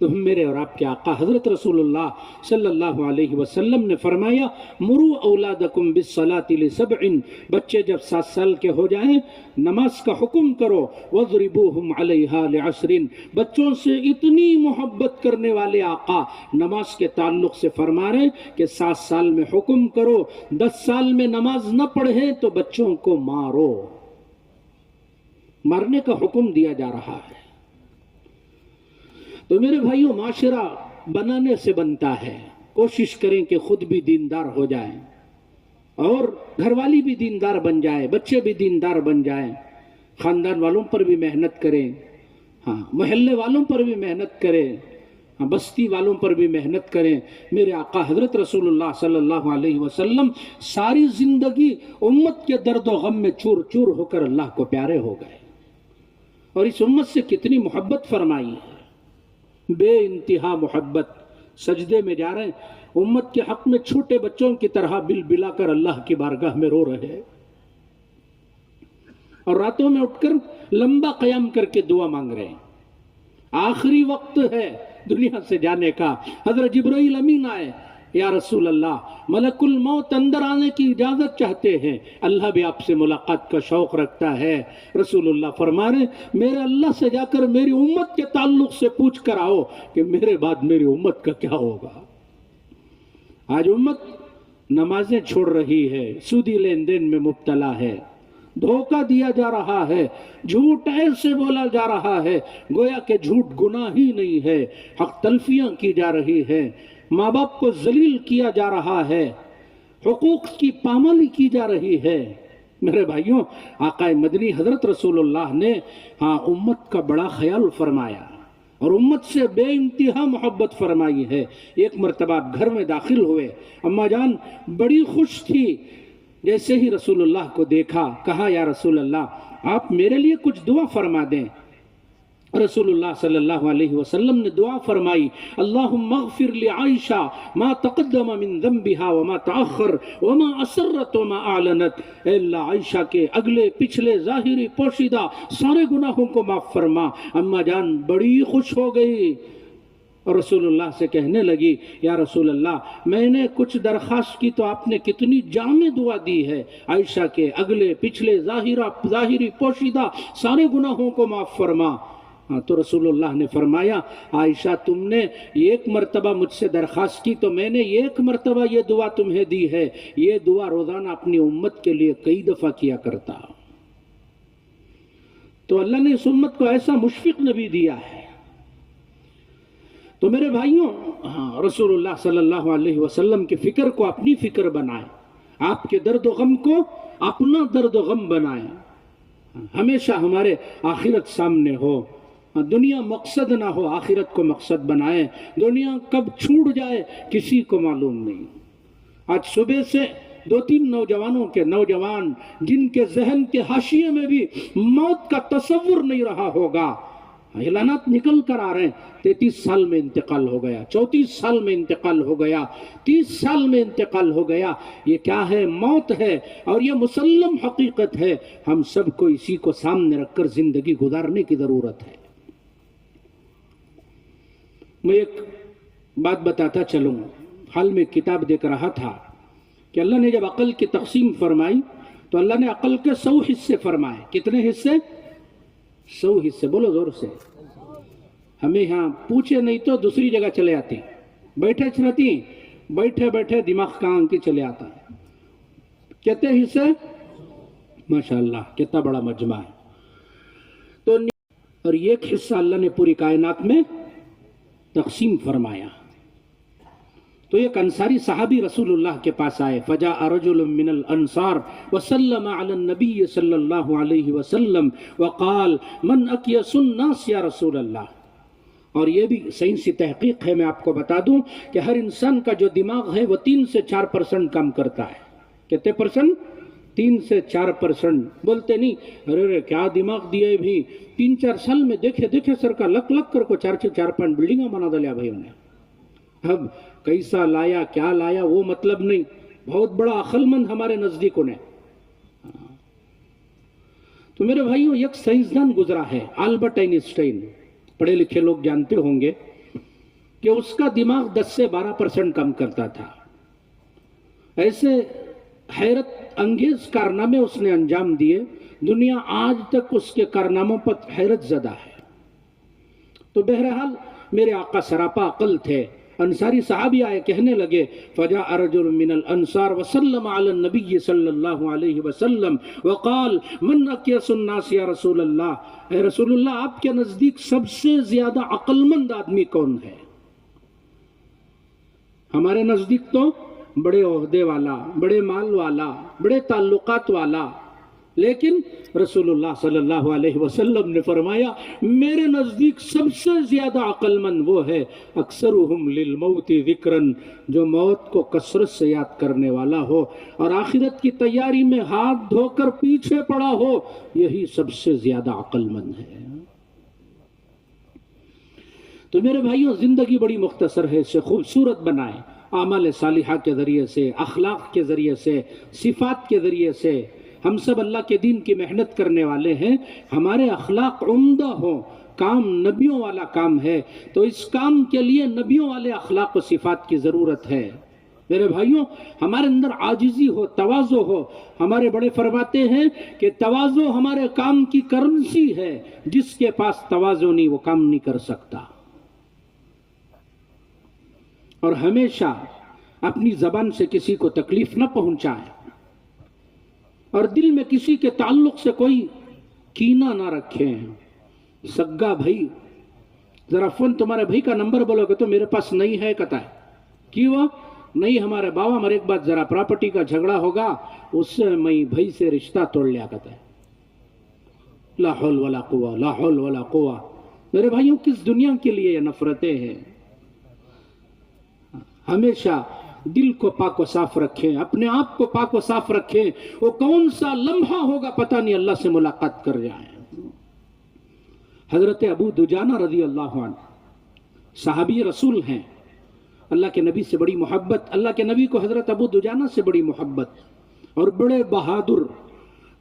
تو ہم میرے اور آپ کے آقا حضرت رسول اللہ صلی اللہ علیہ وسلم نے فرمایا، مروا اولادکم بالصلاۃ لسبع، بچے جب 7 سال کے ہو جائیں نماز کا حکم کرو، واضربوہم علیہا لعشر، بچوں سے اتنی محبت کرنے والے آقا نماز کے تعلق سے فرما رہے کہ 7 سال میں حکم کرو، 10 سال میں نماز نہ پڑھیں تو بچوں کو مارو، مارنے کا حکم دیا جا رہا ہے۔ تو میرے بھائیوں، معاشرہ بنانے سے بنتا ہے، کوشش کریں کہ خود بھی دیندار ہو جائیں اور گھر والی بھی دیندار بن جائے، بچے بھی دیندار بن جائیں، خاندان والوں پر بھی محنت کریں۔ ہاں محلے والوں پر بھی محنت کریں، بستی والوں پر بھی محنت کریں۔ میرے آقا حضرت رسول اللہ صلی اللہ علیہ وسلم ساری زندگی امت کے درد و غم میں چور چور ہو کر اللہ کو پیارے ہو گئے، اور اس امت سے کتنی محبت فرمائی ہے، بے انتہا محبت۔ سجدے میں جا رہے ہیں، امت کے حق میں چھوٹے بچوں کی طرح بل بلا کر اللہ کی بارگاہ میں رو رہے ہیں، اور راتوں میں اٹھ کر لمبا قیام کر کے دعا مانگ رہے ہیں۔ آخری وقت ہے دنیا سے جانے کا، حضرت جبرائیل امین آئے، یا رسول اللہ ملک الموت اندر آنے کی اجازت چاہتے ہیں، اللہ بھی آپ سے ملاقات کا شوق رکھتا ہے۔ رسول اللہ فرما رہے میرے اللہ سے جا کر میری امت کے تعلق سے پوچھ کر آؤ کہ میرے بعد میری امت کا کیا ہوگا۔ آج امت نمازیں چھوڑ رہی ہے، سودی لین دین میں مبتلا ہے، دھوکہ دیا جا رہا ہے، جھوٹ ایسے بولا جا رہا ہے گویا کہ جھوٹ گناہ ہی نہیں ہے، حق تلفیاں کی جا رہی ہے، ماں باپ کو ذلیل کیا جا رہا ہے، حقوق کی پامالی کی جا رہی ہے۔ میرے بھائیوں، آقا مدنی حضرت رسول اللہ نے امت کا بڑا خیال فرمایا اور امت سے بے انتہا محبت فرمائی ہے۔ ایک مرتبہ گھر میں داخل ہوئے، اماں جان بڑی خوش تھی، جیسے ہی رسول اللہ کو دیکھا کہا یا رسول اللہ آپ میرے لیے کچھ دعا فرما دیں۔ رسول اللہ صلی اللہ علیہ وسلم نے دعا فرمائی، اللہم اغفر لعائشہ ما تقدم من ذنبها وما تأخر وما اسرت وما اعلنت۔ اے اللہ عائشہ کے اگلے پچھلے ظاہری پوشیدہ سارے گناہوں کو معاف فرما۔ اماں جان بڑی خوش ہو گئی اور رسول اللہ سے کہنے لگی یا رسول اللہ میں نے کچھ درخواست کی تو آپ نے کتنی جامع دعا دی ہے، عائشہ کے اگلے پچھلے ظاہری پوشیدہ سارے گناہوں کو معاف فرما۔ تو رسول اللہ نے فرمایا عائشہ تم نے ایک مرتبہ مجھ سے درخواست کی تو میں نے ایک مرتبہ یہ دعا تمہیں دی ہے، یہ دعا روزانہ اپنی امت کے لیے کئی دفعہ کیا کرتا۔ تو اللہ نے اس امت کو ایسا مشفق نبی دیا ہے۔ تو میرے بھائیوں، رسول اللہ صلی اللہ علیہ وسلم کی فکر کو اپنی فکر بنائیں، آپ کے درد و غم کو اپنا درد و غم بنائیں، ہمیشہ ہمارے آخرت سامنے ہو، دنیا مقصد نہ ہو، آخرت کو مقصد بنائیں۔ دنیا کب چھوٹ جائے کسی کو معلوم نہیں۔ آج صبح سے دو تین نوجوان جن کے ذہن کے حاشیے میں بھی موت کا تصور نہیں رہا ہوگا، اعلانات نکل کر آ رہے ہیں 33 سال میں انتقال ہو گیا، 34 سال میں انتقال ہو گیا، 30 سال میں انتقال ہو گیا۔ یہ کیا ہے؟ موت ہے، اور یہ مسلم حقیقت ہے۔ ہم سب کو اسی کو سامنے رکھ کر زندگی گزارنے کی ضرورت ہے۔ میں ایک بات بتاتا چلوں، حال میں کتاب دیکھ رہا تھا کہ اللہ نے جب عقل کی تقسیم فرمائی تو اللہ نے عقل کے 100 حصے فرمائے۔ کتنے حصے؟ 100 حصے۔ بولو زور سے۔ ہمیں یہاں پوچھے نہیں تو دوسری جگہ چلے آتے، بیٹھے بیٹھے دماغ کام کے چلے آتا ہے۔ کتنے حصے؟ ماشاءاللہ کتنا بڑا مجمع ہے۔ تو اور ایک حصہ اللہ نے پوری کائنات میں تقسیم فرمایا۔ تو ایک انصاری صحابی رسول اللہ کے پاس آئے، فجاء رجل من الانصار وسلم على النبي صلی اللہ علیہ وسلم وقال من اکیس الناس یا رسول اللہ۔ اور یہ بھی سائنسی تحقیق ہے، میں آپ کو بتا دوں کہ ہر انسان کا جو دماغ ہے وہ 3 سے 4% کام کرتا ہے۔ کتنے پرسنٹ؟ 3 سے 4%۔ بولتے نہیں ارے کیا دماغ دیے بھی، 3-4 سال میں دیکھے سر کا لک کر کو 4-5 بلڈنگاں بنا دلیا بھائی انہیں۔ اب کیسا لایا کیا لایا وہ مطلب نہیں، بہت بڑا عقل مند ہمارے نزدیک انہیں۔ تو میرے بھائیوں ایک سائنسدان گزرا ہے البرٹ آئنسٹائن، پڑھے لکھے لوگ جانتے ہوں گے کہ اس کا دماغ 10 سے 12% کم کرتا تھا۔ ایسے حیرت انگیز کارنامے اس نے انجام دیے، دنیا آج تک اس کے کارناموں پر حیرت زدہ ہے۔ تو بہرحال میرے آقا سراپا عقل تھے۔ انصاری صحابی آئے، کہنے لگے فجاء رجل من الانصار وسلم علی النبی صلی اللہ علیہ وسلم وقال من اکیس الناس یا رسول اللہ۔ اے رسول اللہ آپ کے نزدیک سب سے زیادہ عقل مند آدمی کون ہے؟ ہمارے نزدیک تو بڑے عہدے والا، بڑے مال والا، بڑے تعلقات والا، لیکن رسول اللہ صلی اللہ علیہ وسلم نے فرمایا میرے نزدیک سب سے زیادہ عقل مند وہ ہے اکثرہم للموت ذکرن، جو موت کو کثرت سے یاد کرنے والا ہو اور آخرت کی تیاری میں ہاتھ دھو کر پیچھے پڑا ہو، یہی سب سے زیادہ عقل مند ہے۔ تو میرے بھائیوں، زندگی بڑی مختصر ہے، اسے خوبصورت بنائیں، اعمال صالحہ کے ذریعے سے، اخلاق کے ذریعے سے، صفات کے ذریعے سے۔ ہم سب اللہ کے دین کی محنت کرنے والے ہیں، ہمارے اخلاق عمدہ ہوں، کام نبیوں والا کام ہے، تو اس کام کے لیے نبیوں والے اخلاق و صفات کی ضرورت ہے۔ میرے بھائیوں، ہمارے اندر عاجزی ہو، تواضع ہو۔ ہمارے بڑے فرماتے ہیں کہ تواضع ہمارے کام کی کرنسی ہے، جس کے پاس تواضع نہیں وہ کام نہیں کر سکتا۔ اور ہمیشہ اپنی زبان سے کسی کو تکلیف نہ پہنچائیں، اور دل میں کسی کے تعلق سے کوئی کینہ نہ رکھیں۔ سگا بھائی، ذرا فون تمہارے بھائی کا نمبر بولو گے تو میرے پاس نہیں ہے، کہتا ہے کیوں نہیں؟ ہمارے بابا ہمارے ایک بات ذرا پراپرٹی کا جھگڑا ہوگا، اس سے میں بھائی سے رشتہ توڑ لیا، کہتا ہے لا حول ولا قوہ، لا حول ولا قوہ۔ میرے بھائیوں، کس دنیا کے لیے یہ نفرتیں ہیں؟ ہمیشہ دل کو پاک و صاف رکھیں، اپنے آپ کو پاک و صاف رکھیں۔ وہ کون سا لمحہ ہوگا پتہ نہیں، اللہ سے ملاقات کر جائیں۔ حضرت ابو دجانہ رضی اللہ عنہ صحابی رسول ہیں، اللہ کے نبی سے بڑی محبت، اللہ کے نبی کو حضرت ابو دجانہ سے بڑی محبت، اور بڑے بہادر۔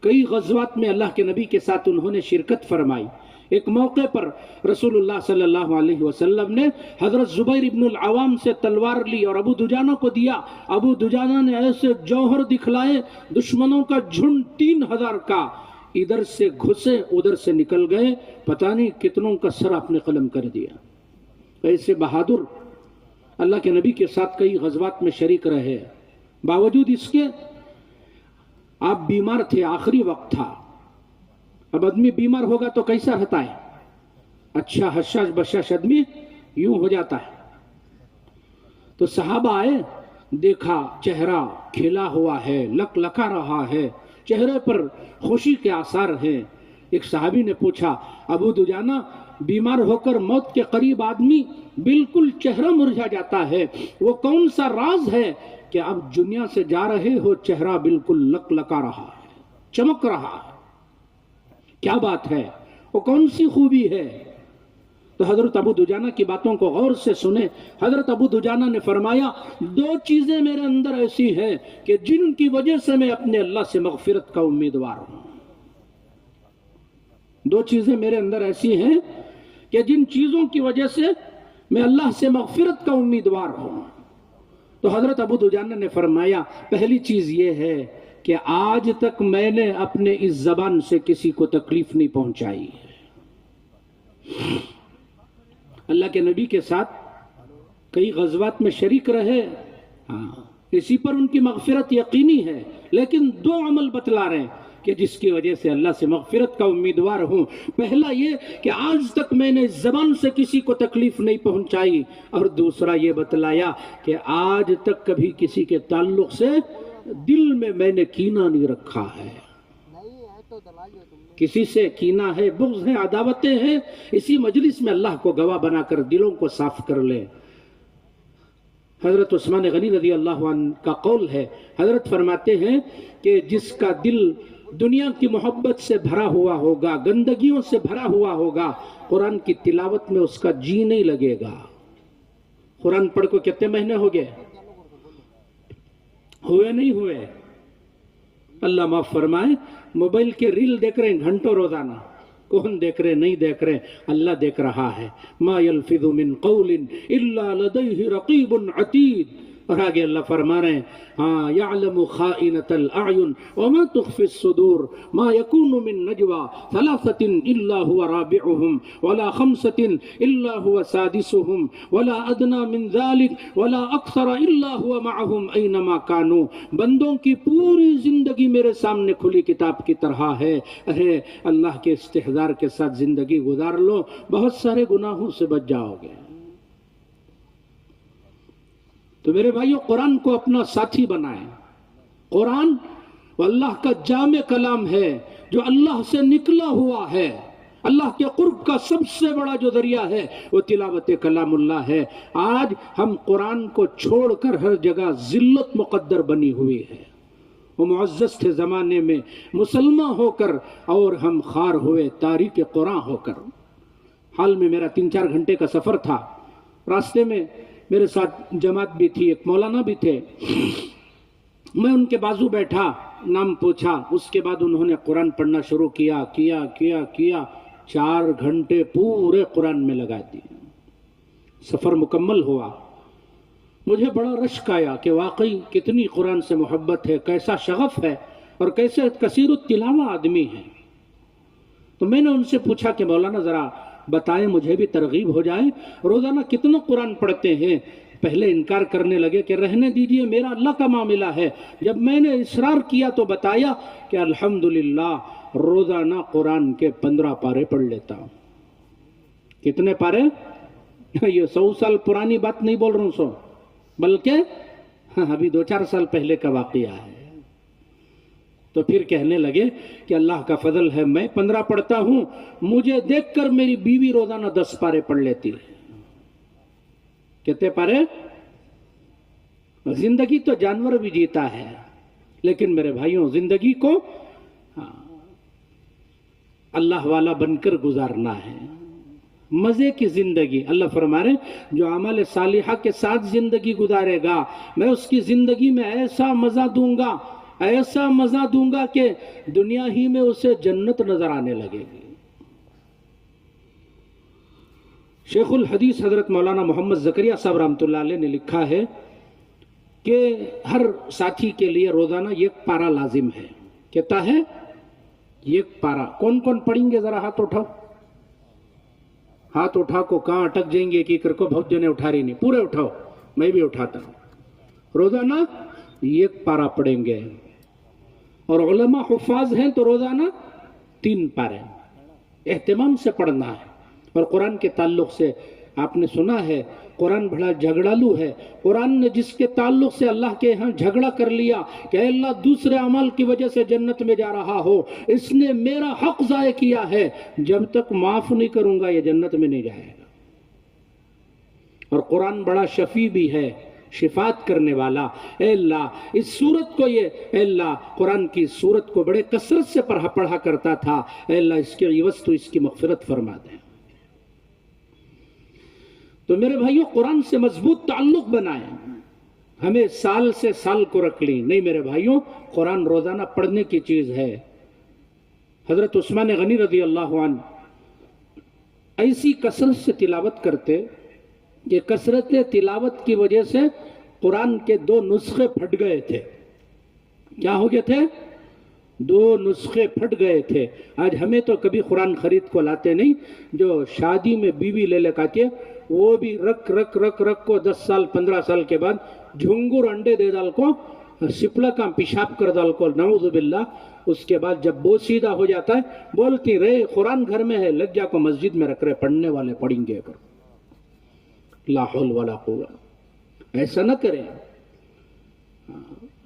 کئی غزوات میں اللہ کے نبی کے ساتھ انہوں نے شرکت فرمائی۔ ایک موقع پر رسول اللہ صلی اللہ علیہ وسلم نے حضرت زبیر ابن العوام سے تلوار لی اور ابو دجانہ کو دیا۔ ابو دجانہ نے ایسے جوہر دکھلائے، دشمنوں کا جھنڈ 3000 کا ادھر سے گھسے ادھر سے نکل گئے، پتہ نہیں کتنوں کا سر اپنے قلم کر دیا۔ ایسے بہادر اللہ کے نبی کے ساتھ کئی غزوات میں شریک رہے، باوجود اس کے آپ بیمار تھے، آخری وقت تھا۔ اب آدمی بیمار ہوگا تو کیسا رہتا ہے؟ اچھا حشاش بشاش آدمی یوں ہو جاتا ہے۔ تو صحابہ آئے، دیکھا چہرہ کھلا ہوا ہے، لک لکا رہا ہے، چہرے پر خوشی کے آثار ہیں۔ ایک صحابی نے پوچھا، ابو دجانہ، بیمار ہو کر موت کے قریب آدمی بالکل چہرہ مرجھا جاتا ہے، وہ کون سا راز ہے کہ اب دنیا سے جا رہے ہو چہرہ بالکل لک لکا رہا ہے، چمک رہا ہے؟ کیا بات ہے؟ وہ کون سی خوبی ہے؟ تو حضرت ابو دجانہ کی باتوں کو غور سے سنیں۔ حضرت ابو دجانہ نے فرمایا، 2 چیزیں میرے اندر ایسی ہیں کہ جن کی وجہ سے میں اپنے اللہ سے مغفرت کا امیدوار ہوں۔ 2 چیزیں میرے اندر ایسی ہیں کہ جن چیزوں کی وجہ سے میں اللہ سے مغفرت کا امیدوار ہوں۔ تو حضرت ابو دجانہ نے فرمایا، پہلی چیز یہ ہے کہ آج تک میں نے اپنے اس زبان سے کسی کو تکلیف نہیں پہنچائی۔ اللہ کے نبی کے ساتھ کئی غزوات میں شریک رہے، اسی پر ان کی مغفرت یقینی ہے، لیکن 2 عمل بتلا رہے ہیں کہ جس کی وجہ سے اللہ سے مغفرت کا امیدوار ہوں۔ پہلا یہ کہ آج تک میں نے اس زبان سے کسی کو تکلیف نہیں پہنچائی، اور دوسرا یہ بتلایا کہ آج تک کبھی کسی کے تعلق سے دل میں نے کینہ نہیں رکھا ہے۔ کسی سے کینہ ہے، بغض ہے، عداوتیں ہیں، اسی مجلس میں اللہ کو گواہ بنا کر دلوں کو صاف کر لیں۔ حضرت عثمان غنی رضی اللہ عنہ کا قول ہے، حضرت فرماتے ہیں کہ جس کا دل دنیا کی محبت سے بھرا ہوا ہوگا، گندگیوں سے بھرا ہوا ہوگا، قرآن کی تلاوت میں اس کا جی نہیں لگے گا۔ قرآن پڑھ کو کتنے مہینے ہو گئے؟ ہوئے نہیں ہوئے؟ اللہ معاف فرمائے، موبائل کے ریل دیکھ رہے ہیں گھنٹوں روزانہ، کون دیکھ رہے؟ نہیں دیکھ رہے، اللہ دیکھ رہا ہے۔ ما یلفظ من قول الا لدیہ رقیب عتید، اور آگے اللہ فرما رہے ہیں، ہاں یعلم خائنۃ الاعین وما تخفی الصدور ما یکون من نجوى ثلاثۃ الا هو رابعهم ولا خمسۃ الا هو سادسهم ولا ادنى من ذلك ولا اکثر الا هو معهم اینما كانوا۔ بندوں کی پوری زندگی میرے سامنے کھلی کتاب کی طرح ہے، ارے اللہ کے استحضار کے ساتھ زندگی گزار لو، بہت سارے گناہوں سے بچ جاؤ گے۔ تو میرے بھائیوں، قرآن کو اپنا ساتھی بنائیں۔ قرآن وہ اللہ کا جامع کلام ہے جو اللہ سے نکلا ہوا ہے. اللہ کے قرب کا سب سے بڑا جو ذریعہ ہے وہ تلاوت کلام اللہ ہے. آج ہم قرآن کو چھوڑ کر ہر جگہ ذلت مقدر بنی ہوئی ہے. وہ معزز تھے زمانے میں مسلمان ہو کر اور ہم خار ہوئے تاریک قرآن ہو کر. حال میں میرا 3-4 گھنٹے کا سفر تھا. راستے میں میرے ساتھ جماعت بھی تھی, ایک مولانا بھی تھے. میں ان کے بازو بیٹھا, نام پوچھا, اس کے بعد انہوں نے قرآن پڑھنا شروع کیا. 4 گھنٹے پورے قرآن میں لگا دیے. سفر مکمل ہوا. مجھے بڑا رشک آیا کہ واقعی کتنی قرآن سے محبت ہے, کیسا شغف ہے اور کیسے کثیر التلاوہ آدمی ہے. تو میں نے ان سے پوچھا کہ مولانا ذرا بتائیں, مجھے بھی ترغیب ہو جائے, روزانہ کتنا قرآن پڑھتے ہیں؟ پہلے انکار کرنے لگے کہ رہنے دیجئے, میرا اللہ کا معاملہ ہے. جب میں نے اصرار کیا تو بتایا کہ الحمدللہ روزانہ قرآن کے 15 پارے پڑھ لیتا ہوں. کتنے پارے؟ یہ 100 سال پرانی بات نہیں بول رہا ہوں, بلکہ ابھی 2-4 سال پہلے کا واقعہ ہے. تو پھر کہنے لگے کہ اللہ کا فضل ہے, میں 15 پڑھتا ہوں, مجھے دیکھ کر میری بیوی روزانہ 10 پارے پڑھ لیتی ہے. کتنے پارے؟ زندگی تو جانور بھی جیتا ہے, لیکن میرے بھائیوں زندگی کو اللہ والا بن کر گزارنا ہے. مزے کی زندگی. اللہ فرما رہے جو عمل صالحہ کے ساتھ زندگی گزارے گا میں اس کی زندگی میں ایسا مزہ دوں گا, ایسا مزہ دوں گا کہ دنیا ہی میں اسے جنت نظر آنے لگے گی. شیخ الحدیث حضرت مولانا محمد زکریا صاحب رحمۃ اللہ علیہ نے لکھا ہے کہ ہر ساتھی کے لیے روزانہ 1 پارہ لازم ہے. کہتا ہے 1 پارہ. کون کون پڑھیں گے ذرا ہاتھ اٹھاؤ. ہاتھ اٹھا کو کہاں اٹک جائیں گے کہ کر کو بہت جنے اٹھا رہی نہیں, پورے اٹھاؤ, میں بھی اٹھاتا ہوں. روزانہ 1 پارہ پڑھیں گے, اور علماء حفاظ ہیں تو روزانہ 3 پارے. اہتمام سے پڑھنا ہے. اور قرآن کے تعلق سے آپ نے سنا ہے قرآن بڑا جھگڑالو ہے. قرآن نے جس کے تعلق سے اللہ کے ہاں جھگڑا کر لیا کہ اے اللہ دوسرے اعمال کی وجہ سے جنت میں جا رہا ہو, اس نے میرا حق ضائع کیا ہے, جب تک معاف نہیں کروں گا یہ جنت میں نہیں جائے گا. اور قرآن بڑا شفیع بھی ہے, شفاعت کرنے والا. اے اللہ اس سورت کو اے اللہ قرآن کی سورت کو بڑے کثرت سے پڑھا کرتا تھا, اے اللہ اس کے عوض تو اس کی مغفرت فرما دیں. تو میرے بھائیوں قرآن سے مضبوط تعلق بنائیں. ہمیں سال سے سال کو رکھ لی نہیں میرے بھائیوں, قرآن روزانہ پڑھنے کی چیز ہے. حضرت عثمان غنی رضی اللہ عنہ ایسی کثرت سے تلاوت کرتے کہ کثرت تلاوت کی وجہ سے قرآن کے 2 نسخے پھٹ گئے تھے. کیا ہو گئے تھے؟ 2 نسخے پھٹ گئے تھے. آج ہمیں تو کبھی قرآن خرید کو لاتے نہیں, جو شادی میں بیوی لے آتی ہے وہ بھی رکھ کو 10 سال 15 سال کے بعد جھنگر انڈے دے ڈال کو, سپلا کا پیشاب کر ڈال کو, نعوذ باللہ. اس کے بعد جب وہ سیدھا ہو جاتا ہے بولتی رہے قرآن گھر میں ہے, لگ جا کو مسجد میں رکھ رہے, پڑھنے والے پڑھیں گے. لا حول ولا قوت. ایسا نہ کریں,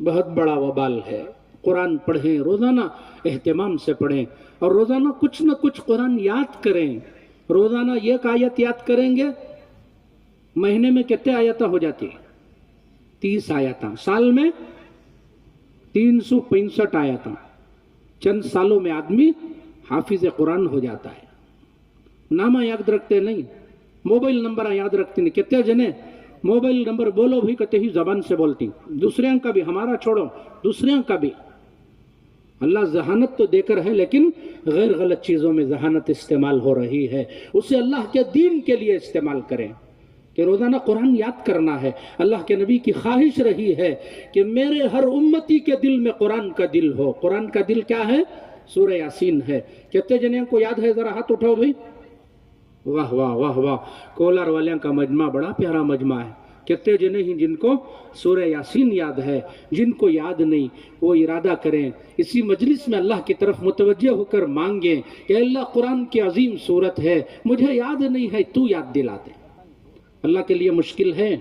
بہت بڑا وبال ہے. قرآن پڑھیں, روزانہ اہتمام سے پڑھیں, اور روزانہ کچھ نہ کچھ قرآن یاد کریں. روزانہ 1 آیت یاد کریں گے, مہینے میں کتنے آیتیں ہو جاتی؟ 30 آیتیں. سال میں 365 آیتیں. چند سالوں میں آدمی حافظ قرآن ہو جاتا ہے. نامہ یاد رکھتے نہیں, موبائل نمبر یاد رکھتے نہیں. کتنے جنے موبائل نمبر بولو بھی کہتے ہی زبان سے بولتی, دوسرے کا بھی, ہمارا چھوڑو دوسرے کا بھی. اللہ ذہانت تو دے کر ہے, لیکن غیر غلط چیزوں میں ذہانت استعمال ہو رہی ہے. اسے اللہ کے دین کے لیے استعمال کریں کہ روزانہ قرآن یاد کرنا ہے. اللہ کے نبی کی خواہش رہی ہے کہ میرے ہر امتی کے دل میں قرآن کا دل ہو. قرآن کا دل کیا ہے؟ سورہ یاسین ہے. کتنے جنوں کو یاد ہے؟ ذرا ہاتھ اٹھاؤ بھائی. واہ واہ واہ واہ. کولار والوں کا مجمع بڑا پیارا مجمع ہے. کتنے جنے ہیں جن کو سورہ یاسین یاد ہے؟ جن کو یاد نہیں وہ ارادہ کریں, اسی مجلس میں اللہ کی طرف متوجہ ہو کر مانگیں کہ اللہ قرآن کی عظیم صورت ہے, مجھے یاد نہیں ہے, تو یاد دلا دے. اللہ کے لیے مشکل ہے,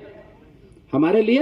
ہمارے لیے